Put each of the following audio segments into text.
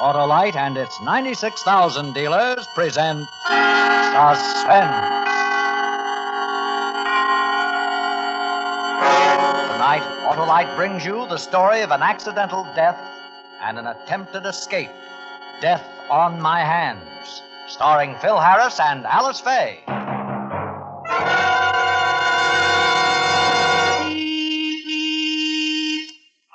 Autolite and its 96,000 dealers present Suspense. Tonight, Autolite brings you the story of an accidental death and an attempted escape. Death on My Hands, starring Phil Harris and Alice Faye.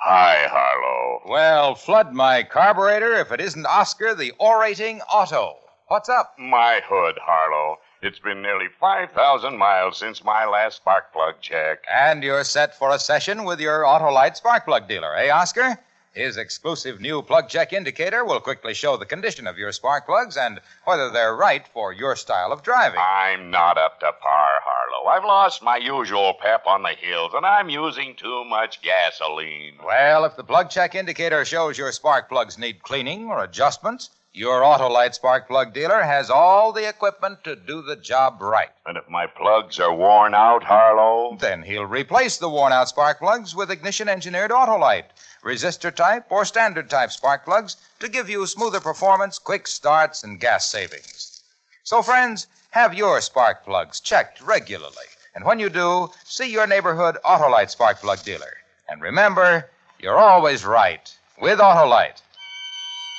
Hi, Harlow. Well, flood my carburetor if it isn't Oscar the orating Otto. What's up? My hood, Harlow. It's been nearly 5,000 miles since my last spark plug check. And you're set for a session with your Autolite spark plug dealer, eh, Oscar? His exclusive new plug check indicator will quickly show the condition of your spark plugs and whether they're right for your style of driving. I'm not up to par, Harlow. I've lost my usual pep on the hills, and I'm using too much gasoline. Well, if the plug check indicator shows your spark plugs need cleaning or adjustments, your Autolite spark plug dealer has all the equipment to do the job right. And if my plugs are worn out, Harlow? Then he'll replace the worn-out spark plugs with ignition-engineered Autolite, resistor-type or standard-type spark plugs to give you smoother performance, quick starts, and gas savings. So, friends, have your spark plugs checked regularly. And when you do, see your neighborhood Autolite spark plug dealer. And remember, you're always right with Autolite.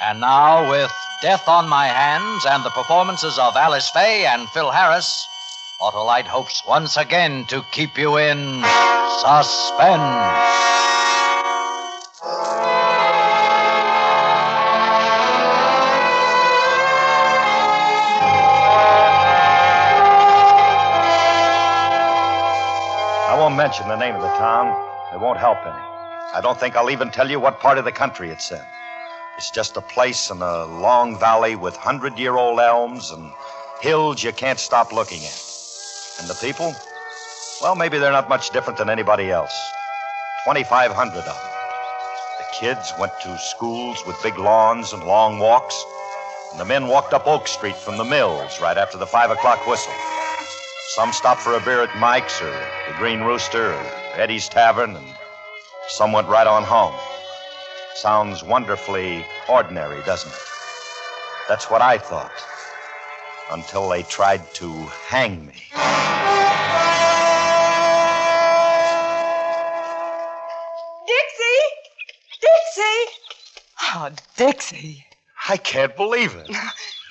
And now, with Death on My Hands and the performances of Alice Faye and Phil Harris, Autolite hopes once again to keep you in suspense. I won't mention the name of the town. It won't help any. I don't think I'll even tell you what part of the country it's in. It's just a place in a long valley with 100-year-old elms and hills you can't stop looking at. And the people? Well, maybe they're not much different than anybody else. 2,500 of them. The kids went to schools with big lawns and long walks, and the men walked up Oak Street from the mills right after the 5 o'clock whistle. Some stopped for a beer at Mike's or the Green Rooster or Eddie's Tavern, and some went right on home. Sounds wonderfully ordinary, doesn't it? That's what I thought. Until they tried to hang me. Dixie! Dixie! Oh, Dixie. I can't believe it.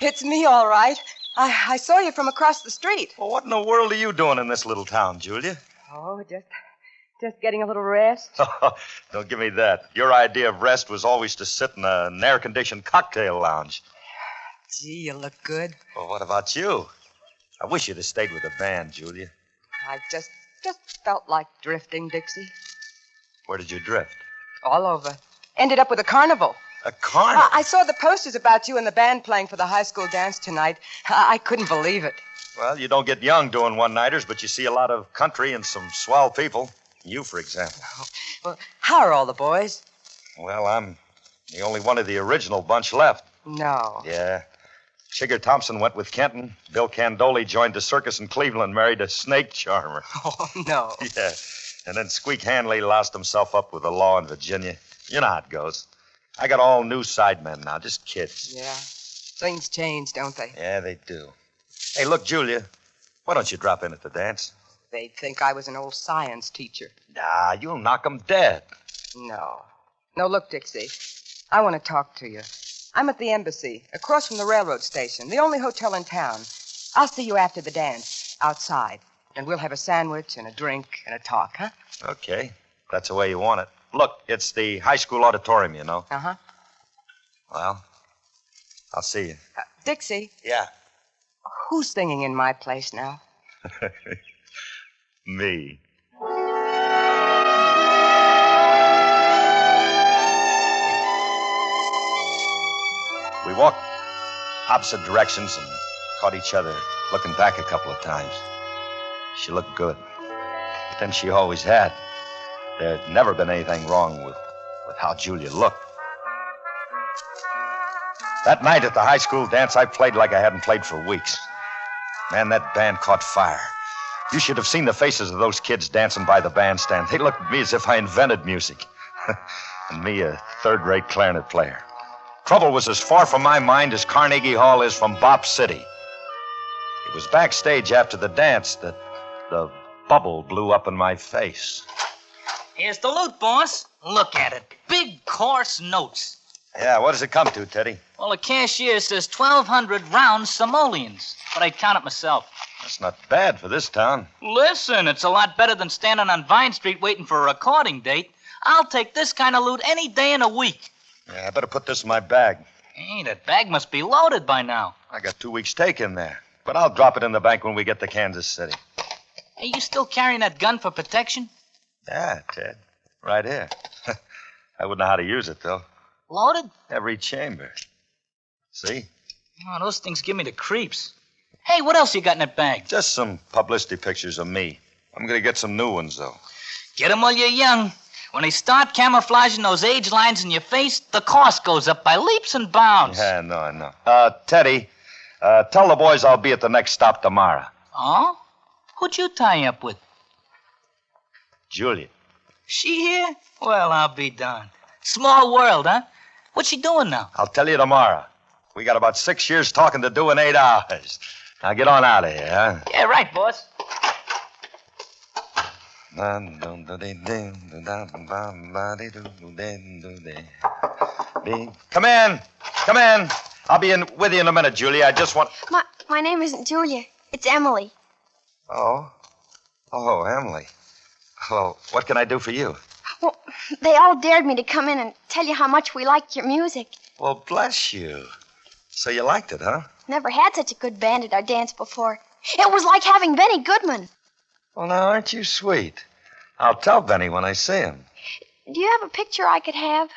It's me, all right. I saw you from across the street. Well, what in the world are you doing in this little town, Julia? Oh, just getting a little rest. Don't give me that. Your idea of rest was always to sit in an air-conditioned cocktail lounge. Gee, you look good. Well, what about you? I wish you'd have stayed with the band, Julia. I just felt like drifting, Dixie. Where did you drift? All over. Ended up with a carnival. A carnival? I saw the posters about you and the band playing for the high school dance tonight. I couldn't believe it. Well, you don't get young doing one-nighters, but you see a lot of country and some swell people. You, for example. Well, how are all the boys? Well, I'm the only one of the original bunch left. No. Yeah. Chigger Thompson went with Kenton. Bill Candoli joined the circus in Cleveland, married a snake charmer. Oh, no. Yeah. And then Squeak Hanley lost himself up with the law in Virginia. You know how it goes. I got all new sidemen now, just kids. Yeah. Things change, don't they? Yeah, they do. Hey, look, Julia, why don't you drop in at the dance? They'd think I was an old science teacher. Nah, you'll knock 'em dead. No. No, look, Dixie. I want to talk to you. I'm at the embassy, across from the railroad station, the only hotel in town. I'll see you after the dance, outside. And we'll have a sandwich and a drink and a talk, huh? Okay. That's the way you want it. Look, it's the high school auditorium, you know. Uh-huh. Well, I'll see you. Dixie, Yeah. who's singing in my place now? Me. We walked opposite directions and caught each other looking back a couple of times. She looked good. But then she always had. There'd never been anything wrong with how Julia looked. That night at the high school dance, I played like I hadn't played for weeks. Man, that band caught fire. You should have seen the faces of those kids dancing by the bandstand. They looked at me as if I invented music. And me, a third-rate clarinet player. Trouble was as far from my mind as Carnegie Hall is from Bop City. It was backstage after the dance that the bubble blew up in my face. Here's the loot, boss. Look at it. Big, coarse notes. Yeah, what does it come to, Teddy? Well, the cashier says 1,200 round simoleons, but I count it myself. That's not bad for this town. Listen, it's a lot better than standing on Vine Street waiting for a recording date. I'll take this kind of loot any day in a week. Yeah, I better put this in my bag. Hey, that bag must be loaded by now. I got 2 weeks' take in there. But I'll drop it in the bank when we get to Kansas City. Hey, you still carrying that gun for protection? Yeah, Ted. Right here. I wouldn't know how to use it, though. Loaded? Every chamber. See? Oh, those things give me the creeps. Hey, what else you got in that bag? Just some publicity pictures of me. I'm going to get some new ones, though. Get them while you're young. When they start camouflaging those age lines in your face, the cost goes up by leaps and bounds. Yeah, no, I know. Teddy, tell the boys I'll be at the next stop tomorrow. Oh? Who'd you tie up with? Julia. She here? Well, I'll be darned. Small world, huh? What's she doing now? I'll tell you tomorrow. We got about 6 years talking to do in 8 hours. Now get on out of here, huh? Yeah, right, boss. Come in. Come in. I'll be in with you in a minute, Julia. I just want... My name isn't Julia. It's Emily. Oh? Oh, Emily. Well, what can I do for you? Well, they all dared me to come in and tell you how much we liked your music. Well, bless you. So you liked it, huh? Never had such a good band at our dance before. It was like having Benny Goodman. Well, now, aren't you sweet? I'll tell Benny when I see him. Do you have a picture I could have?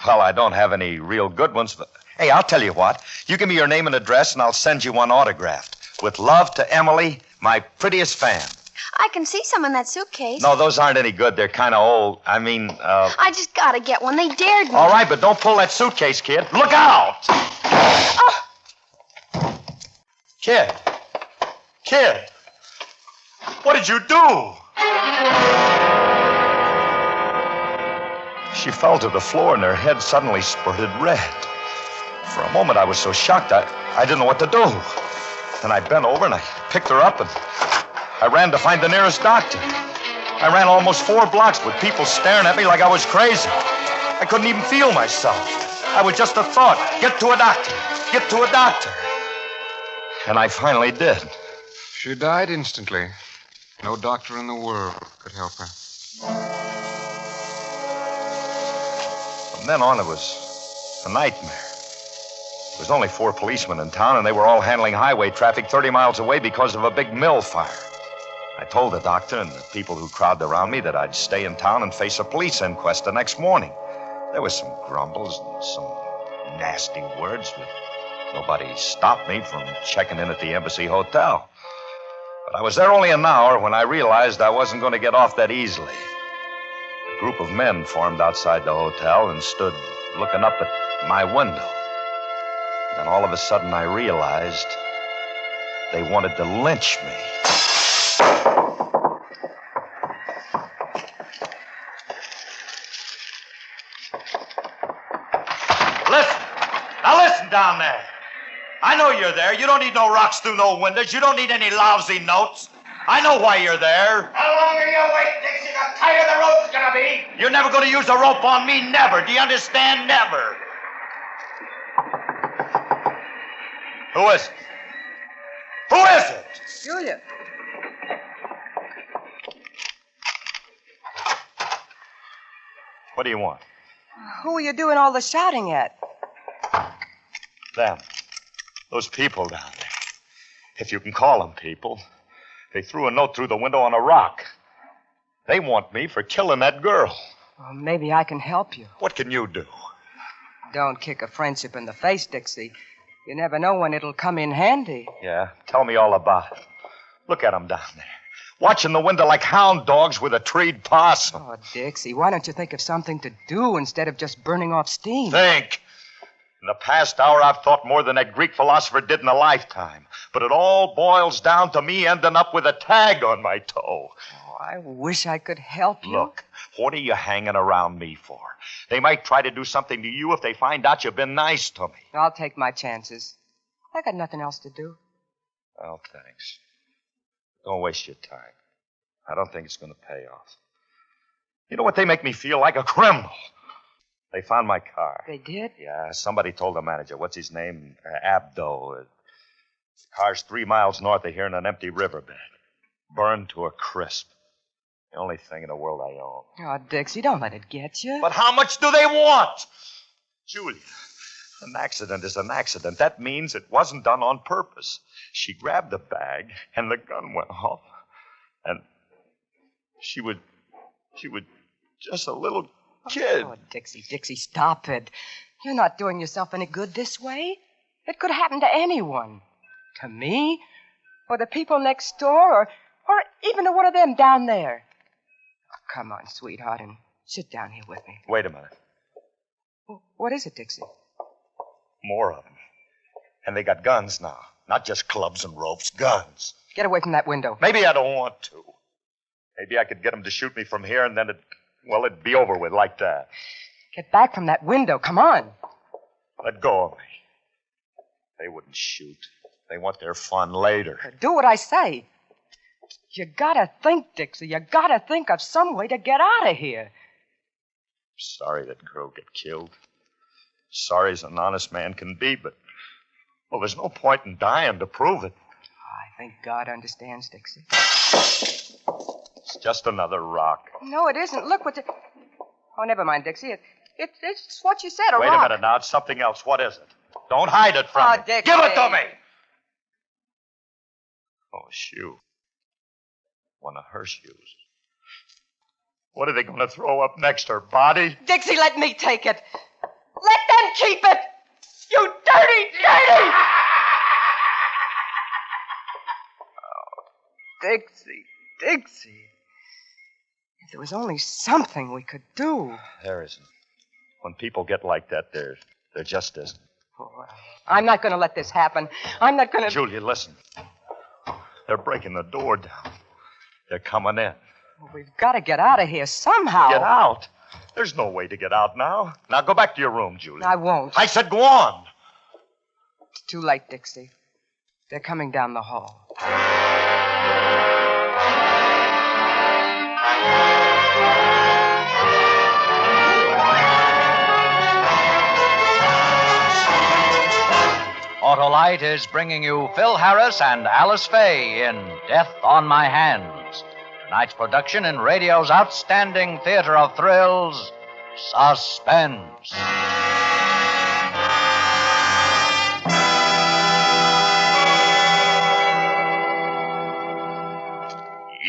Well, I don't have any real good ones, but... Hey, I'll tell you what. You give me your name and address, and I'll send you one autographed. With love to Emily, my prettiest fan. I can see some in that suitcase. No, those aren't any good. They're kind of old. I mean, I just gotta get one. They dared me. All right, but don't pull that suitcase, kid. Look out! Oh! Kid. What did you do? She fell to the floor, and her head suddenly spurted red. For a moment, I was so shocked, I didn't know what to do. Then I bent over, and I picked her up, and I ran to find the nearest doctor. I ran almost 4 blocks with people staring at me like I was crazy. I couldn't even feel myself. I was just a thought. Get to a doctor. Get to a doctor. And I finally did. She died instantly. No doctor in the world could help her. From then on, it was a nightmare. There was only 4 policemen in town, and they were all handling highway traffic 30 miles away because of a big mill fire. I told the doctor and the people who crowded around me that I'd stay in town and face a police inquest the next morning. There was some grumbles and some nasty words, but nobody stopped me from checking in at the Embassy Hotel. But I was there only an hour when I realized I wasn't going to get off that easily. A group of men formed outside the hotel and stood looking up at my window. Then all of a sudden I realized they wanted to lynch me. Listen down there. I know you're there. You don't need no rocks through no windows. You don't need any lousy notes. I know why you're there. How long are you waiting, Dixie? The tighter the rope's gonna be. You're never going to use a rope on me. Never. Do you understand? Never. Who is it? Who is it? Julia. What do you want? Who are you doing all the shouting at? Them. Those people down there. If you can call them people. They threw a note through the window on a rock. They want me for killing that girl. Well, maybe I can help you. What can you do? Don't kick a friendship in the face, Dixie. You never know when it'll come in handy. Yeah, tell me all about it. Look at them down there. Watching the window like hound dogs with a treed possum. Oh, Dixie, why don't you think of something to do instead of just burning off steam? Think. In the past hour, I've thought more than that Greek philosopher did in a lifetime. But it all boils down to me ending up with a tag on my toe. Oh, I wish I could help you. Look, What are you hanging around me for? They might try to do something to you if they find out you've been nice to me. I'll take my chances. I got nothing else to do. Well, thanks. Don't waste your time. I don't think it's going to pay off. You know what? They make me feel like a criminal. They found my car. They did? Yeah, somebody told the manager. What's his name? Abdo. The car's 3 miles north of here in an empty riverbed. Burned to a crisp. The only thing in the world I own. Oh, Dixie, don't let it get you. But how much do they want? Julia, an accident is an accident. That means it wasn't done on purpose. She grabbed the bag, and the gun went off. And she was just a little kid. Oh, Dixie, stop it. You're not doing yourself any good this way. It could happen to anyone. To me, or the people next door, or even to one of them down there. Oh, come on, sweetheart, and sit down here with me. Wait a minute. What is it, Dixie? More of them. And they got guns now. Not just clubs and ropes, guns. Get away from that window. Maybe I don't want to. Maybe I could get them to shoot me from here, and then it'd be over with like that. Get back from that window. Come on. Let go of me. They wouldn't shoot. They want their fun later. Do what I say. You gotta think, Dixie. You gotta think of some way to get out of here. Sorry that girl got killed. Sorry as an honest man can be, but, well, there's no point in dying to prove it. I think God understands, Dixie. It's just another rock. No, it isn't. Look what you... Oh, never mind, Dixie. It's what you said, a rock. Wait a minute now. It's something else. What is it? Don't hide it from me. Dixie. Give it to me! Oh, a shoe. One of her shoes. What are they going to throw up next? Her body? Dixie, let me take it. Let them keep it. You dirty! Oh, Dixie. If there was only something we could do. There isn't. When people get like that, there just isn't. Oh, I'm not going to let this happen. I'm not going to... Julia, listen. They're breaking the door down. They're coming in. Well, we've got to get out of here somehow. Get out? There's no way to get out now. Now go back to your room, Julia. I won't. I said go on. It's too late, Dixie. They're coming down the hall. Autolite is bringing you Phil Harris and Alice Faye in Death on My Hands. Tonight's production in radio's outstanding theater of thrills, Suspense.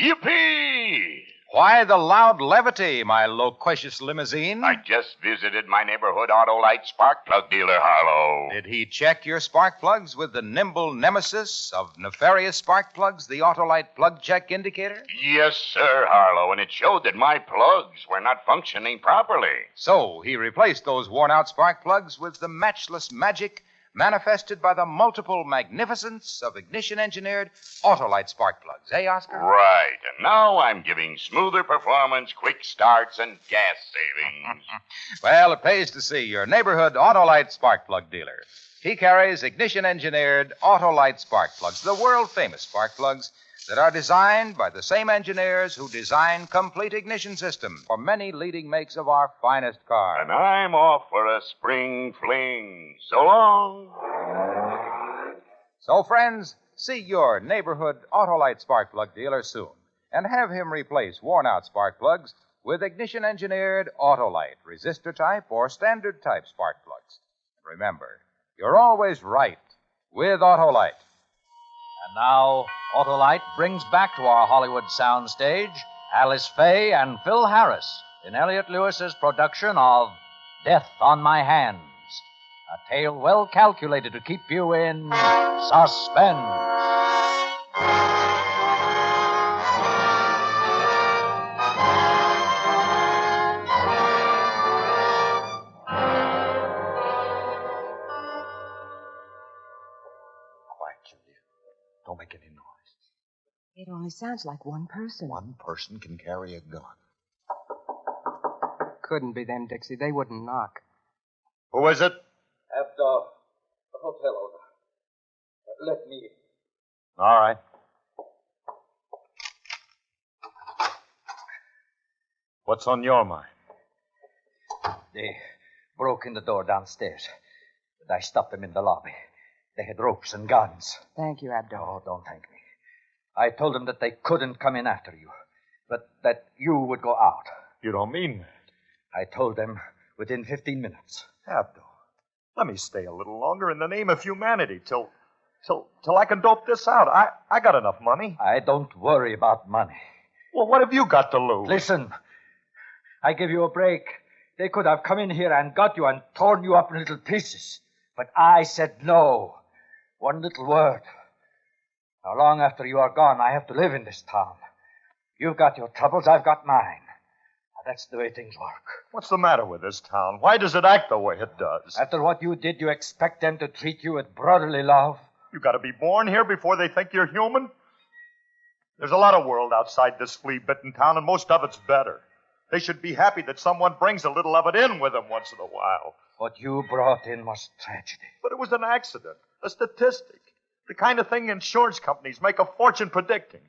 Yippee! Why the loud levity, my loquacious limousine? I just visited my neighborhood Autolite spark plug dealer, Harlow. Did he check your spark plugs with the nimble nemesis of nefarious spark plugs, the Autolite plug check indicator? Yes, sir, Harlow, and it showed that my plugs were not functioning properly. So he replaced those worn-out spark plugs with the matchless magic manifested by the multiple magnificence of ignition-engineered Autolite spark plugs. Eh, Oscar? Right, and now I'm giving smoother performance, quick starts, and gas savings. Well, it pays to see your neighborhood Autolite spark plug dealer. He carries ignition-engineered Autolite spark plugs, the world-famous spark plugs that are designed by the same engineers who design complete ignition systems for many leading makes of our finest cars. And I'm off for a spring fling. So long. So, friends, see your neighborhood Autolite spark plug dealer soon and have him replace worn-out spark plugs with ignition-engineered Autolite, resistor type or standard type spark plugs. Remember, you're always right with Autolite. And now, Autolite brings back to our Hollywood soundstage Alice Faye and Phil Harris in Elliot Lewis's production of Death on My Hands, a tale well calculated to keep you in suspense. Quiet, Julia. Don't make any noise. It only sounds like one person. One person can carry a gun. couldn't be them, Dixie. They wouldn't knock. Who is it? The hotel owner. Let me. All right. What's on your mind? They broke in the door downstairs, but I stopped them in the lobby. They had ropes and guns. Thank you, Abdo. Oh, don't thank me. I told them that they couldn't come in after you, but that you would go out. You don't mean that. I told them within 15 minutes. Abdo, let me stay a little longer in the name of humanity till I can dope this out. I got enough money. I don't worry about money. Well, what have you got to lose? Listen, I give you a break. They could have come in here and got you and torn you up in little pieces. But I said no. One little word. Now, long after you are gone, I have to live in this town. You've got your troubles, I've got mine. Now, that's the way things work. What's the matter with this town? Why does it act the way it does? After what you did, you expect them to treat you with brotherly love? You got to be born here before they think you're human? There's a lot of world outside this flea-bitten town, and most of it's better. They should be happy that someone brings a little of it in with them once in a while. What you brought in was tragedy. But it was an accident, a statistic, the kind of thing insurance companies make a fortune predicting.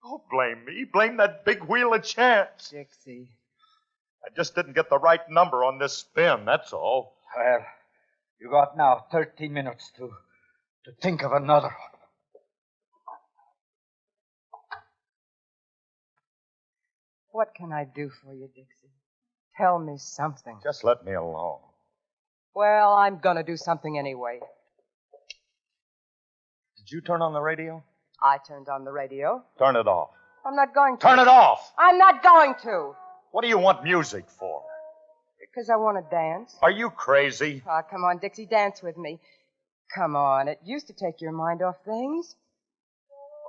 Don't blame me. Blame that big wheel of chance. Dixie. I just didn't get the right number on this spin, that's all. Well, you got now 13 minutes to think of another one. What can I do for you, Dixie? Tell me something. Just let me alone. Well, I'm going to do something anyway. Did you turn on the radio? I turned on the radio. Turn it off. I'm not going to. Turn it off! I'm not going to. What do you want music for? Because I want to dance. Are you crazy? Oh, come on, Dixie, dance with me. Come on, it used to take your mind off things.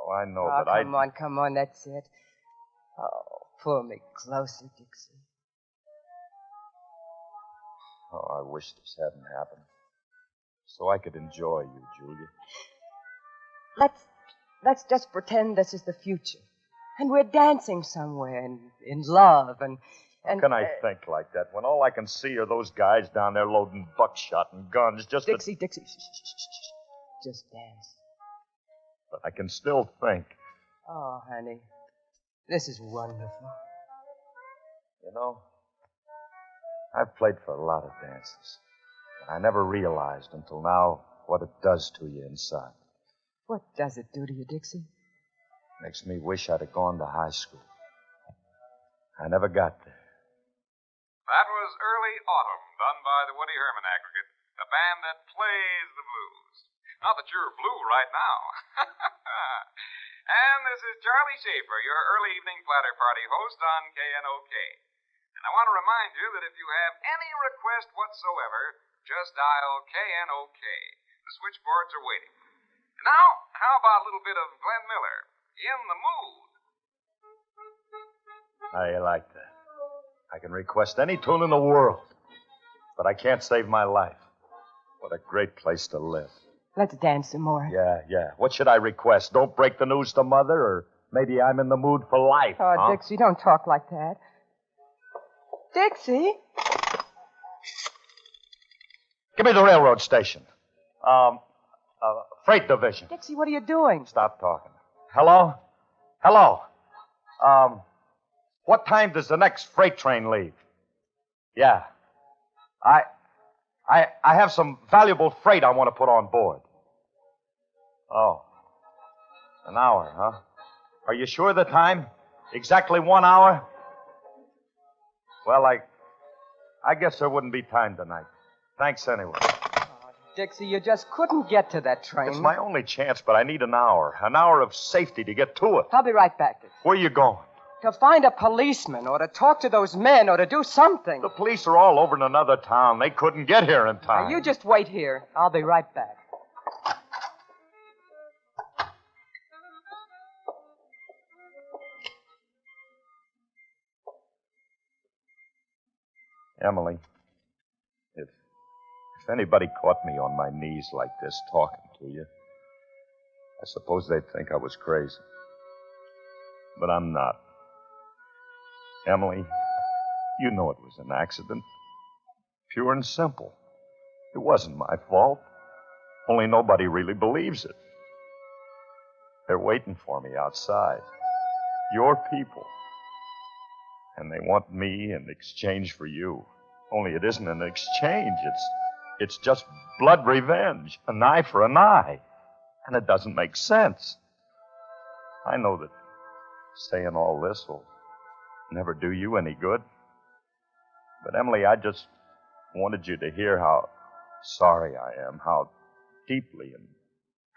Oh, I know, Oh, but come on, that's it. Oh, pull me closer, Dixie. Oh, I wish this hadn't happened. So I could enjoy you, Julia. Let's just pretend this is the future. And we're dancing somewhere in love and How can I think like that when all I can see are those guys down there loading buckshot and guns just Dixie, Dixie, shh. Just dance. But I can still think. Oh, honey, this is wonderful. You know, I've played for a lot of dances. And I never realized until now what it does to you inside. What does it do to you, Dixie? Makes me wish I'd have gone to high school. I never got there. That was Early Autumn, done by the Woody Herman Aggregate, a band that plays the blues. Not that you're blue right now. And this is Charlie Schaefer, your early evening platter party host on KNOK. And I want to remind you that if you have any request whatsoever, just dial KNOK. The switchboards are waiting. And now, how about a little bit of Glenn Miller, In the Mood? I like that. I can request any tune in the world, but I can't save my life. What a great place to live. Let's dance some more. Yeah. What should I request? Don't break the news to Mother, or maybe I'm in the mood for life. Oh, huh? Dixie, don't talk like that. Dixie? Give me the railroad station. Freight division. Dixie, what are you doing? Stop talking. Hello? What time does the next freight train leave? Yeah. I have some valuable freight I want to put on board. Oh. An hour, huh? Are you sure of the time? Exactly 1 hour? Well, I guess there wouldn't be time tonight. Thanks anyway. Dixie, you just couldn't get to that train. It's my only chance, but I need an hour. An hour of safety to get to it. I'll be right back, Dixie. Where are you going? To find a policeman or to talk to those men or to do something. The police are all over in another town. They couldn't get here in time. Now, you just wait here. I'll be right back. Emily, if anybody caught me on my knees like this talking to you, I suppose they'd think I was crazy. But I'm not. Emily, You know it was an accident. Pure and simple. It wasn't my fault. Only nobody really believes it. They're waiting for me outside. Your people. And they want me in exchange for you. Only it isn't an exchange. It's just blood revenge. An eye for an eye. And it doesn't make sense. I know that saying all this will never do you any good. But, Emily, I just wanted you to hear how sorry I am, how deeply and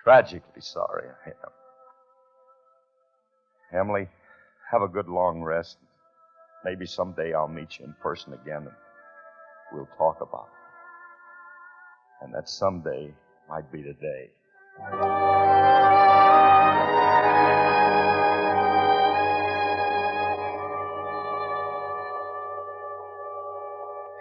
tragically sorry I am. Emily, have a good long rest. Maybe someday I'll meet you in person again and we'll talk about it. And that someday might be today.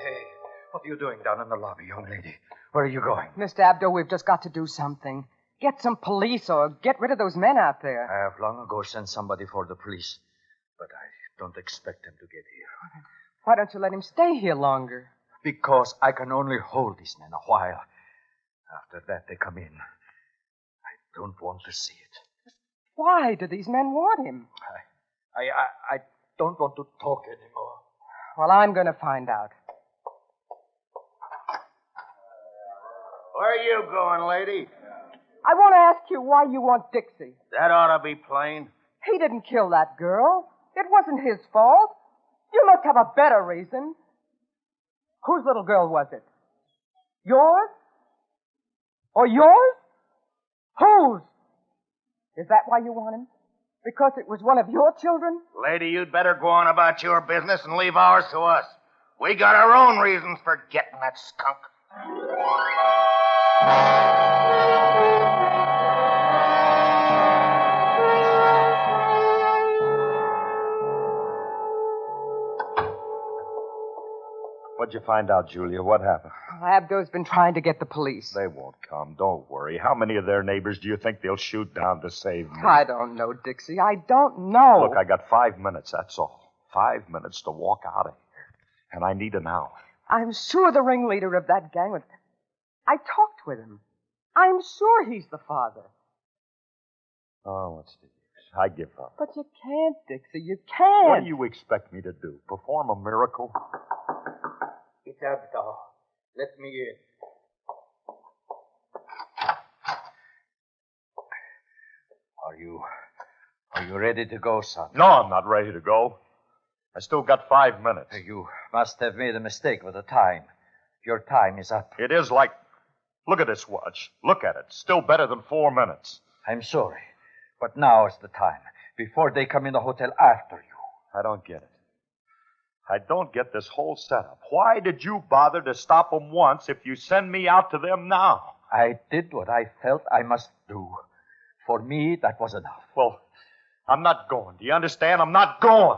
Hey, what are you doing down in the lobby, young lady? Where are you going? Mr. Abdo, we've just got to do something. Get some police or get rid of those men out there. I have long ago sent somebody for the police, but I don't expect them to get here. Why don't you let him stay here longer? Because I can only hold these men a while. After that, they come in. I don't want to see it. Why do these men want him? I don't want to talk anymore. Well, I'm going to find out. Where are you going, lady? I want to ask you why you want Dixie. That ought to be plain. He didn't kill that girl. It wasn't his fault. You must have a better reason. Whose little girl was it? Yours? Or yours? Whose? Is that why you want him? Because it was one of your children? Lady, you'd better go on about your business and leave ours to us. We got our own reasons for getting that skunk. What'd you find out, Julia? What happened? Abdo's been trying to get the police. They won't come. Don't worry. How many of their neighbors do you think they'll shoot down to save me? I don't know, Dixie. I don't know. Look, I got 5 minutes, that's all. 5 minutes to walk out of here. And I need an hour. I'm sure the ringleader of that gang was... I talked with him. I'm sure he's the father. Oh, what's the use? I give up. But you can't, Dixie. You can't. What do you expect me to do? Perform a miracle? It's Abdo. Let me in. Are you ready to go, son? No, I'm not ready to go. I still got 5 minutes. You must have made a mistake with the time. Your time is up. It is like... Look at this watch. Look at it. Still better than 4 minutes. I'm sorry, but now is the time. Before they come in the hotel after you. I don't get it. I don't get this whole setup. Why did you bother to stop them once if you send me out to them now? I did what I felt I must do. For me, that was enough. Well, I'm not going. Do you understand? I'm not going.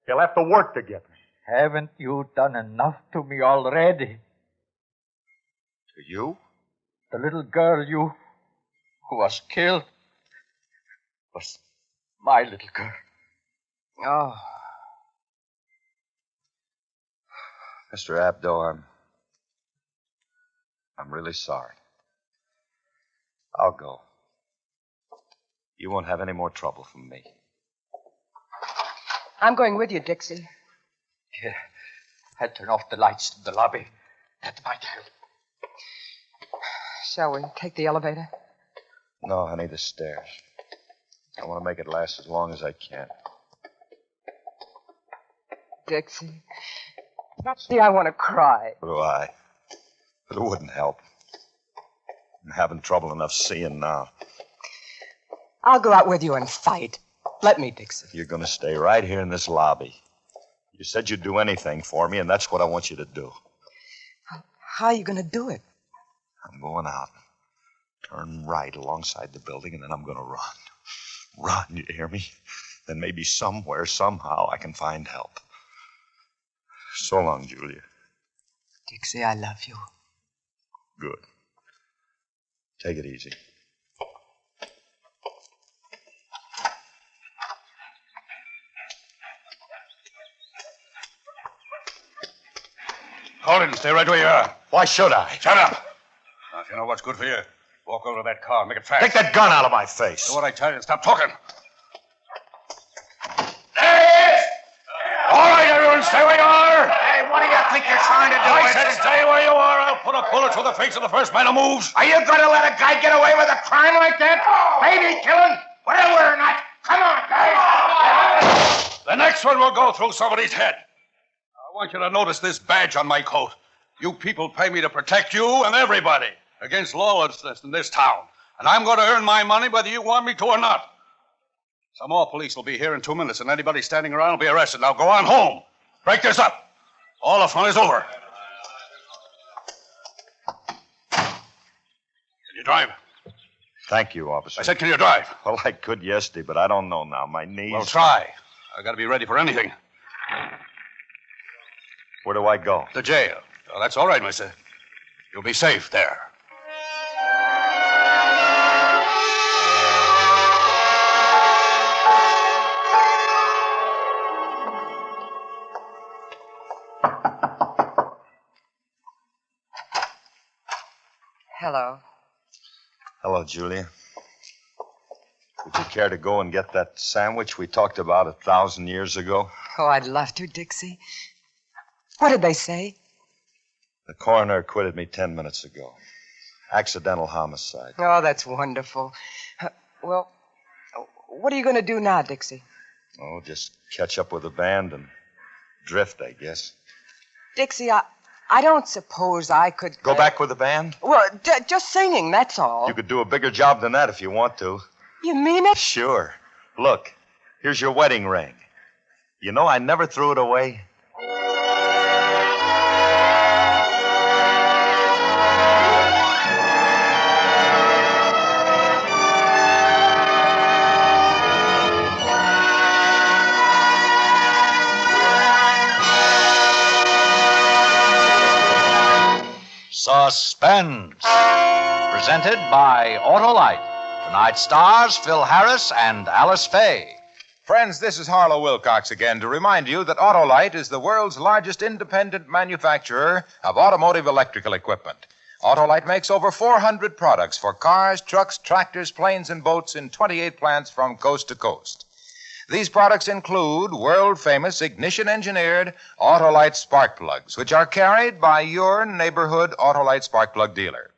You'll have to work to get me. Haven't you done enough to me already? To you? The little girl who was killed was my little girl. Oh. Mr. Abdo, I'm really sorry. I'll go. You won't have any more trouble from me. I'm going with you, Dixie. Here, I'll turn off the lights in the lobby. That might help. Shall we take the elevator? No, honey, the stairs. I want to make it last as long as I can. Dixie. See, I want to cry. So do I. But it wouldn't help. I'm having trouble enough seeing now. I'll go out with you and fight. Let me, Dixie. You're going to stay right here in this lobby. You said you'd do anything for me, and that's what I want you to do. How are you going to do it? I'm going out. Turn right alongside the building, and then I'm going to run. Run, you hear me? Then maybe somewhere, somehow, I can find help. So long, Julia. Dixie, I love you. Good. Take it easy. Hold it and stay right where you are. Why should I? Shut up. Now, if you know what's good for you, walk over to that car and make it fast. Take that gun out of my face. Do what I tell you and stop talking. Hey! All right, everyone, stay where you are. Hey, what do you think you're trying to do? I said stay where you are. I'll put a bullet through the face of the first man who moves. Are you going to let a guy get away with a crime like that? Baby killing? Well, we're not. Come on, guys. The next one will go through somebody's head. I want you to notice this badge on my coat. You people pay me to protect you and everybody against lawlessness in this town. And I'm going to earn my money whether you want me to or not. Some more police will be here in 2 minutes, and anybody standing around will be arrested. Now go on home. Break this up. All the fun is over. Can you drive? Thank you, officer. I said, can you drive? Well, I could yesterday, but I don't know now. My knees... Well, try. I got to be ready for anything. Where do I go? The jail. Oh, that's all right, mister. You'll be safe there. Hello. Hello, Julia. Would you care to go and get that sandwich we talked about 1,000 years ago? Oh, I'd love to, Dixie. What did they say? The coroner acquitted me 10 minutes ago. Accidental homicide. Oh, that's wonderful. Well, what are you going to do now, Dixie? Oh, just catch up with the band and drift, I guess. Dixie, I don't suppose I could... Go back with the band? Well, just singing, that's all. You could do a bigger job than that if you want to. You mean it? Sure. Look, here's your wedding ring. You know, I never threw it away. Suspense. Presented by Autolite. Tonight's stars, Phil Harris and Alice Faye. Friends, this is Harlow Wilcox again to remind you that Autolite is the world's largest independent manufacturer of automotive electrical equipment. Autolite makes over 400 products for cars, trucks, tractors, planes, and boats in 28 plants from coast to coast. These products include world-famous ignition-engineered Autolite spark plugs, which are carried by your neighborhood Autolite spark plug dealer.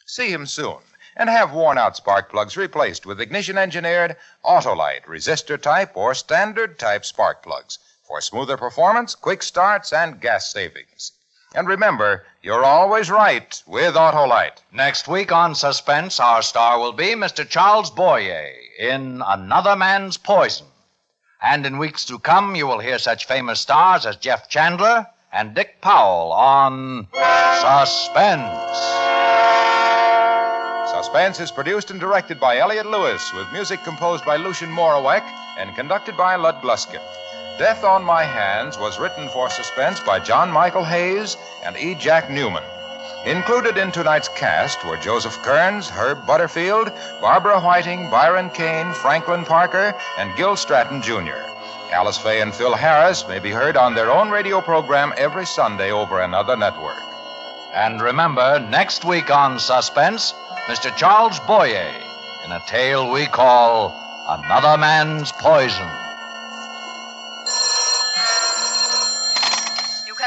See him soon and have worn-out spark plugs replaced with ignition-engineered Autolite resistor-type or standard-type spark plugs for smoother performance, quick starts, and gas savings. And remember, you're always right with Autolite. Next week on Suspense, our star will be Mr. Charles Boyer in Another Man's Poison. And in weeks to come, you will hear such famous stars as Jeff Chandler and Dick Powell on Suspense. Suspense is produced and directed by Elliott Lewis, with music composed by Lucien Morawek and conducted by Lud Gluskin. Death on My Hands was written for Suspense by John Michael Hayes and E. Jack Newman. Included in tonight's cast were Joseph Kearns, Herb Butterfield, Barbara Whiting, Byron Kane, Franklin Parker, and Gil Stratton, Jr. Alice Faye and Phil Harris may be heard on their own radio program every Sunday over another network. And remember, next week on Suspense, Mr. Charles Boyer in a tale we call Another Man's Poison.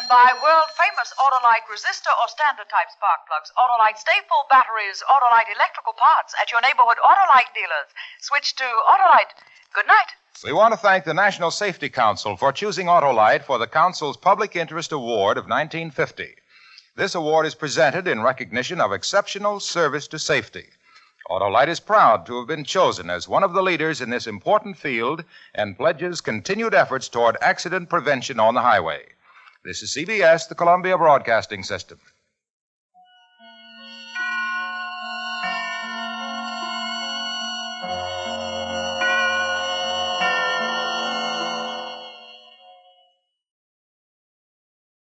Buy world-famous Autolite resistor or standard-type spark plugs, Autolite stay-full batteries, Autolite electrical parts at your neighborhood Autolite dealers. Switch to Autolite. Good night. We want to thank the National Safety Council for choosing Autolite for the Council's Public Interest Award of 1950. This award is presented in recognition of exceptional service to safety. Autolite is proud to have been chosen as one of the leaders in this important field and pledges continued efforts toward accident prevention on the highway. This is CBS, the Columbia Broadcasting System.